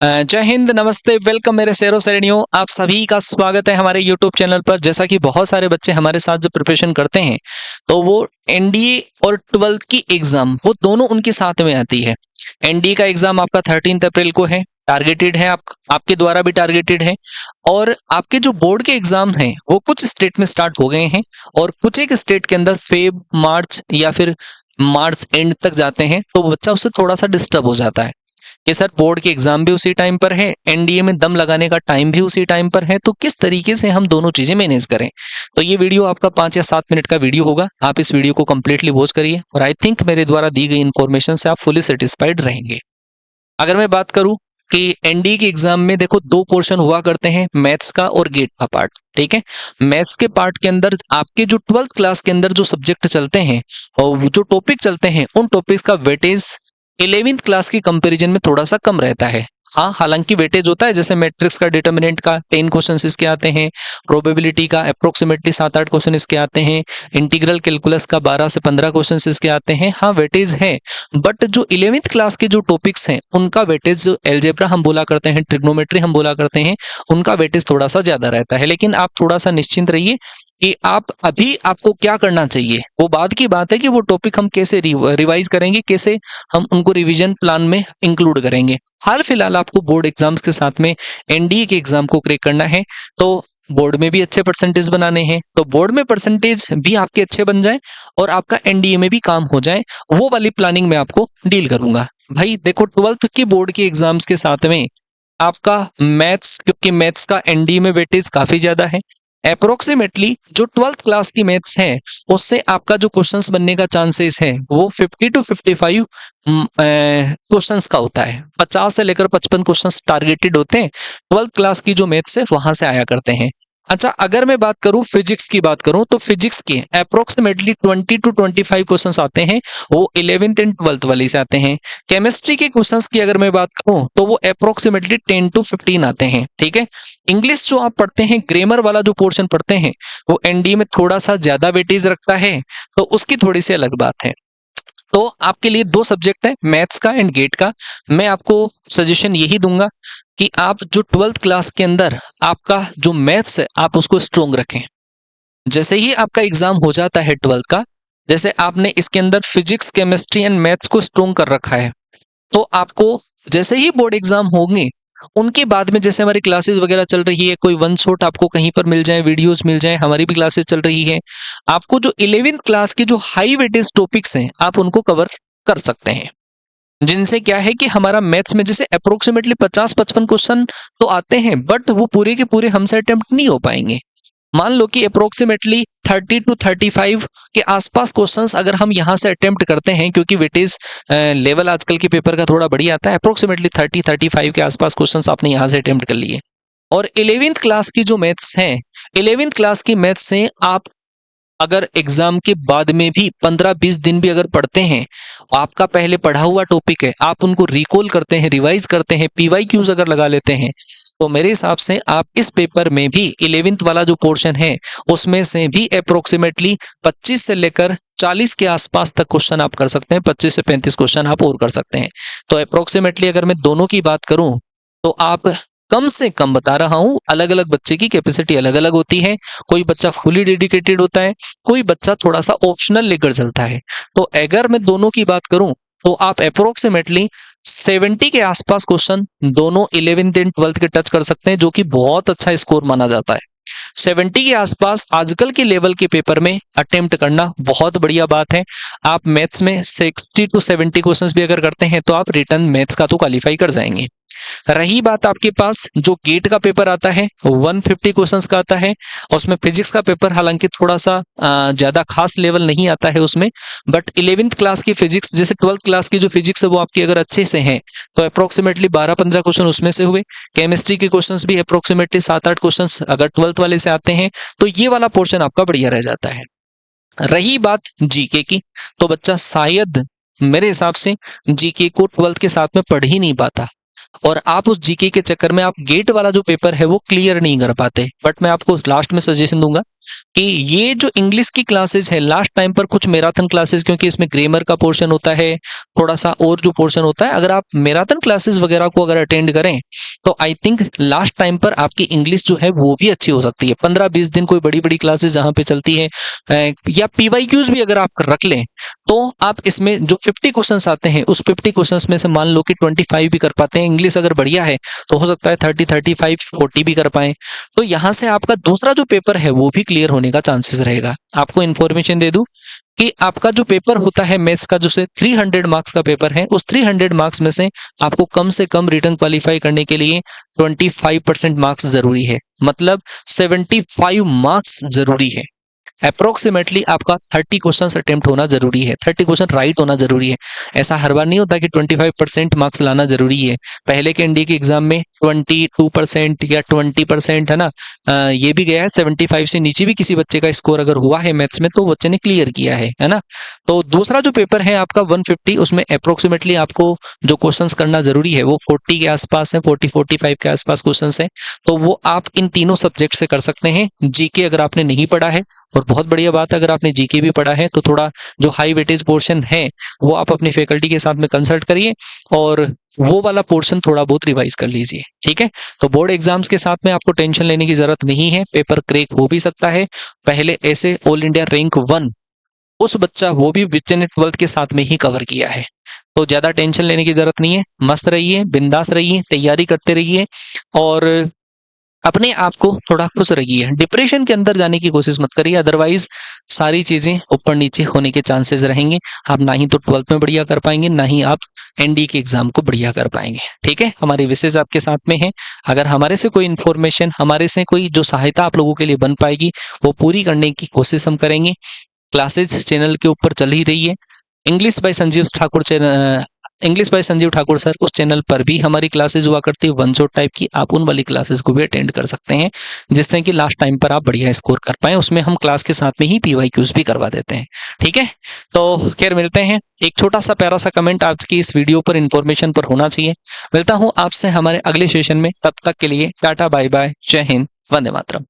जय हिंद, नमस्ते, वेलकम मेरे शेरों शेरनियों। आप सभी का स्वागत है हमारे यूट्यूब चैनल पर। जैसा कि बहुत सारे बच्चे हमारे साथ जब प्रिपरेशन करते हैं तो वो एनडीए और 12th की एग्जाम वो दोनों उनके साथ में आती है। एनडीए का एग्जाम आपका 13 अप्रैल को है, टारगेटेड है, आपके द्वारा भी टारगेटेड है। और आपके जो बोर्ड के एग्जाम हैं वो कुछ स्टेट में स्टार्ट हो गए हैं और कुछ एक स्टेट के अंदर फेब, मार्च या फिर मार्च एंड तक जाते हैं, तो बच्चा उससे थोड़ा सा डिस्टर्ब हो जाता है कि सर बोर्ड के एग्जाम भी उसी टाइम पर है, एनडीए में दम लगाने का टाइम भी उसी टाइम पर है, तो किस तरीके से हम दोनों चीजें मैनेज करें। तो ये वीडियो आपका 5 या 7 मिनट का वीडियो होगा। आप इस वीडियो को कंप्लीटली वॉच करिए और आई थिंक मेरे द्वारा दी गई इन्फॉर्मेशन से आप फुली सेटिस्फाइड रहेंगे। अगर मैं बात करूं कि एनडीए के एग्जाम में देखो 2 पोर्शन हुआ करते हैं, मैथ्स का और गेट का पार्ट। ठीक है, मैथ्स के पार्ट के अंदर आपके जो 12th क्लास के अंदर जो सब्जेक्ट चलते हैं और जो टॉपिक चलते हैं उन टॉपिक्स का वेटेज 11th क्लास की कंपैरिजन में थोड़ा सा कम रहता है। हाँ, हालांकि वेटेज होता है, जैसे मैट्रिक्स का डिटर्मिनेंट का 10 क्वेश्चन इसके आते हैं, प्रोबेबिलिटी का अप्रोक्सीमेटली 7-8 क्वेश्चन इसके आते हैं, इंटीग्रल कैलकुलस का 12 से 15 क्वेश्चन इसके आते हैं। हाँ, वेटेज है, बट जो 11th क्लास के जो टॉपिक्स हैं उनका वेटेज, जो एलजेब्रा हम बोला करते हैं, ट्रिग्नोमेट्री हम बोला करते हैं, उनका वेटेज थोड़ा सा ज्यादा रहता है। लेकिन आप थोड़ा सा निश्चिंत रहिए कि आप अभी आपको क्या करना चाहिए, वो बाद की बात है कि वो टॉपिक हम कैसे रिवाइज करेंगे, कैसे हम उनको रिवीजन प्लान में इंक्लूड करेंगे। हाल फिलहाल आपको बोर्ड एग्जाम्स के साथ में एनडीए के एग्जाम को क्रैक करना है, तो बोर्ड में भी अच्छे परसेंटेज बनाने हैं, तो बोर्ड में परसेंटेज भी आपके अच्छे बन जाए और आपका एनडीए में भी काम हो जाए, वो वाली प्लानिंग में आपको डील करूंगा। भाई देखो, 12th की बोर्ड के एग्जाम्स के साथ में आपका मैथ्स, क्योंकि मैथ्स का एनडीए में वेटेज काफी ज्यादा है, अप्रोक्सीमेटली जो 12th क्लास की मैथ्स है उससे आपका जो क्वेश्चंस बनने का चांसेस है वो 50 to 55 क्वेश्चंस का होता है। 50 से लेकर 55 क्वेश्चंस टारगेटेड होते हैं, 12th क्लास की जो मैथ्स है वहां से आया करते हैं। अच्छा, अगर मैं बात करूं फिजिक्स की बात करूं तो फिजिक्स के अप्रोक्सीमेटली 20 to 25 क्वेश्चंस आते हैं, वो 11th एंड 12th वाली से आते हैं। केमिस्ट्री के क्वेश्चंस की अगर मैं बात करूं तो वो अप्रोक्सीमेटली 10 to 15 आते हैं। ठीक है, इंग्लिश जो आप पढ़ते हैं, ग्रामर वाला जो पोर्शन पढ़ते हैं, वो एनडीए में थोड़ा सा ज्यादा वेटेज रखता है, तो उसकी थोड़ी सी अलग बात है। तो आपके लिए 2 सब्जेक्ट है, मैथ्स का एंड गेट का। मैं आपको सजेशन यही दूंगा कि आप जो 12th क्लास के अंदर आपका जो मैथ्स है आप उसको स्ट्रोंग रखें। जैसे ही आपका एग्जाम हो जाता है 12th का, जैसे आपने इसके अंदर फिजिक्स, केमिस्ट्री एंड मैथ्स को स्ट्रोंग कर रखा है, तो आपको जैसे ही बोर्ड एग्जाम होंगे उनके बाद में, जैसे हमारी क्लासेस वगैरह चल रही है, कोई वन शॉट आपको कहीं पर मिल जाए, वीडियोस मिल जाए, हमारी भी क्लासेस चल रही है, आपको जो 11th क्लास के जो हाई वेटेज टॉपिक्स हैं आप उनको कवर कर सकते हैं। जिनसे क्या है कि हमारा मैथ्स में जैसे अप्रोक्सीमेटली 50-55 क्वेश्चन तो आते हैं, बट वो पूरे के पूरे हमसे अटेम्प्ट नहीं हो पाएंगे। मान लो कि अप्रोक्सीमेटली 30 to 35 के आसपास क्वेश्चंस अगर हम यहाँ से अटेम्प्ट करते हैं, क्योंकि वेटेज लेवल आजकल के पेपर का थोड़ा बढ़िया आता है, अप्रोक्सीमेटली 30-35 के आसपास क्वेश्चंस आपने यहाँ से अटेम्प्ट कर लिए। और 11th क्लास की जो मैथ्स हैं, 11th क्लास की मैथ्स से आप अगर एग्जाम के बाद में भी 15-20 दिन भी अगर पढ़ते हैं, आपका पहले पढ़ा हुआ टॉपिक है, आप उनको रिकॉल करते हैं, रिवाइज करते हैं, पीवाईक्यूज अगर लगा लेते हैं, तो मेरे हिसाब से आप इस पेपर में भी 11th वाला जो पोर्शन है उसमें से भी अप्रोक्सीमेटली 25 से लेकर 40 के आसपास तक क्वेश्चन आप कर सकते हैं, 25 से 35 क्वेश्चन आप और कर सकते हैं। तो अप्रोक्सीमेटली अगर मैं दोनों की बात करूं तो आप कम से कम, बता रहा हूं, अलग अलग बच्चे की कैपेसिटी अलग अलग होती है। कोई बच्चा फुली डेडिकेटेड होता है, कोई बच्चा थोड़ा सा ऑप्शनल लेकर चलता है। तो अगर मैं दोनों की बात करूं तो आप अप्रोक्सीमेटली 70 के आसपास क्वेश्चन दोनों 11th एंड 12th के टच कर सकते हैं, जो कि बहुत अच्छा स्कोर माना जाता है। 70 के आसपास आजकल के लेवल के पेपर में अटेम्प्ट करना बहुत बढ़िया बात है। आप मैथ्स में 60 to 70 क्वेश्चंस भी अगर करते हैं तो आप रिटर्न मैथ्स का तो क्वालिफाई कर जाएंगे। रही बात आपके पास जो गेट का पेपर आता है 150 क्वेश्चंस का आता है, उसमें फिजिक्स का पेपर हालांकि थोड़ा सा ज्यादा खास लेवल नहीं आता है उसमें, बट 11th क्लास की फिजिक्स, जैसे 12th क्लास की जो फिजिक्स है वो आपकी अगर अच्छे से है तो अप्रोक्सीमेटली 12-15 क्वेश्चन उसमें से हुए। केमिस्ट्री के क्वेश्चंस भी अप्रोक्सीमेटली 7-8 क्वेश्चंस अगर 12th वाले से आते हैं तो ये वाला पोर्शन आपका बढ़िया रह जाता है। रही बात जीके की, तो बच्चा शायद मेरे हिसाब से जीके को 12th के साथ में पढ़ ही नहीं पाता और आप उस जीके के चक्कर में आप गेट वाला जो पेपर है वो क्लियर नहीं कर पाते। बट मैं आपको लास्ट में सजेशन दूंगा कि ये जो इंग्लिश की क्लासेस है लास्ट टाइम पर कुछ मैराथन क्लासेस, क्योंकि इसमें ग्रामर का पोर्शन होता है, थोड़ा सा और जो पोर्शन होता है, अगर आप मैराथन क्लासेस वगैरह को अगर अटेंड करें तो आई थिंक लास्ट टाइम पर आपकी इंग्लिश जो है वो भी अच्छी हो सकती है। 15-20 दिन कोई बड़ी बड़ी क्लासेस जहाँ पे चलती है या पीवाईक्यूज भी अगर आप रख लें तो आप इसमें जो 50 क्वेश्चंस आते हैं उस 50 क्वेश्चंस में से मान लो कि 25 भी कर पाते हैं। इंग्लिश अगर बढ़िया है तो हो सकता है 30, 35, 40 भी कर पाए। तो यहाँ से आपका दूसरा जो पेपर है वो भी क्लियर होने का चांसेस रहेगा। आपको इन्फॉर्मेशन दे दूं कि आपका जो पेपर होता है मैथ्स का, जो से 300 मार्क्स का पेपर है, उस 300 मार्क्स में से आपको कम से कम रिटर्न क्वालिफाई करने के लिए 25% मार्क्स जरूरी है, मतलब 75 मार्क्स जरूरी है। अप्रोक्सीमेटली आपका 30 क्वेश्चन अटेम्प्ट होना जरूरी है, 30 क्वेश्चन राइट होना जरूरी है। ऐसा हर बार नहीं होता कि 25% मार्क्स लाना जरूरी है। पहले के एनडीए के एग्जाम में 22% या 20% है ना, ये भी गया है। 75 से नीचे भी किसी बच्चे का स्कोर अगर हुआ है मैथ्स में तो बच्चे ने क्लियर किया है ना। तो दूसरा जो पेपर है आपका 150, उसमें अप्रोक्सीमेटली आपको जो क्वेश्चंस करना जरूरी है वो 40 के आसपास है, 40-45 के आसपास क्वेश्चंस है। तो वो आप इन तीनों सब्जेक्ट से कर सकते हैं। जीके अगर आपने नहीं पढ़ा है, और बहुत बढ़िया बात है, अगर आपने जीके भी पढ़ा है तो थोड़ा जो हाई वेटेज पोर्शन है वो आप अपनी फैकल्टी के साथ में कंसल्ट करिए और वो वाला पोर्शन थोड़ा बहुत रिवाइज कर लीजिए, ठीक है। तो बोर्ड एग्जाम्स के साथ में आपको टेंशन लेने की जरूरत नहीं है, पेपर क्रैक हो भी सकता है। पहले ऐसे ऑल इंडिया रैंक 1 उस बच्चा वो भी विच ने 12th के साथ में ही कवर किया है। तो ज्यादा टेंशन लेने की जरूरत नहीं है, मस्त रहिए, बिंदास रहिए, तैयारी करते रहिए और अपने आप को थोड़ा खुश रहिए। डिप्रेशन के अंदर जाने की कोशिश मत करिए, अदरवाइज सारी चीजें ऊपर नीचे होने के चांसेस रहेंगे। आप ना ही तो 12th में बढ़िया कर पाएंगे, ना ही आप एनडी के एग्जाम को बढ़िया कर पाएंगे, ठीक है। हमारी विशेष आपके साथ में है। अगर हमारे से कोई इन्फॉर्मेशन, हमारे से कोई जो सहायता आप लोगों के लिए बन पाएगी वो पूरी करने की कोशिश हम करेंगे। क्लासेज चैनल के ऊपर चल ही रही है। English by Sanjeev Thakur channel, English by Sanjeev Thakur sir, उस चैनल पर भी हमारी क्लासेज हुआ करती है वन शॉट टाइप की। आप उन वाली क्लासेस को भी अटेंड कर सकते हैं जिससे कि लास्ट टाइम पर आप बढ़िया स्कोर कर पाए। उसमें हम क्लास के साथ में ही पीवाईक्यूज भी करवा देते हैं, ठीक है। तो खैर मिलते हैं। एक छोटा सा प्यारा सा कमेंट आज की इस वीडियो पर, इन्फॉर्मेशन पर होना चाहिए। मिलता हूं आपसे हमारे अगले सेशन में, तब तक के लिए टाटा बाय बाय, जय हिंद, वंदे मातरम।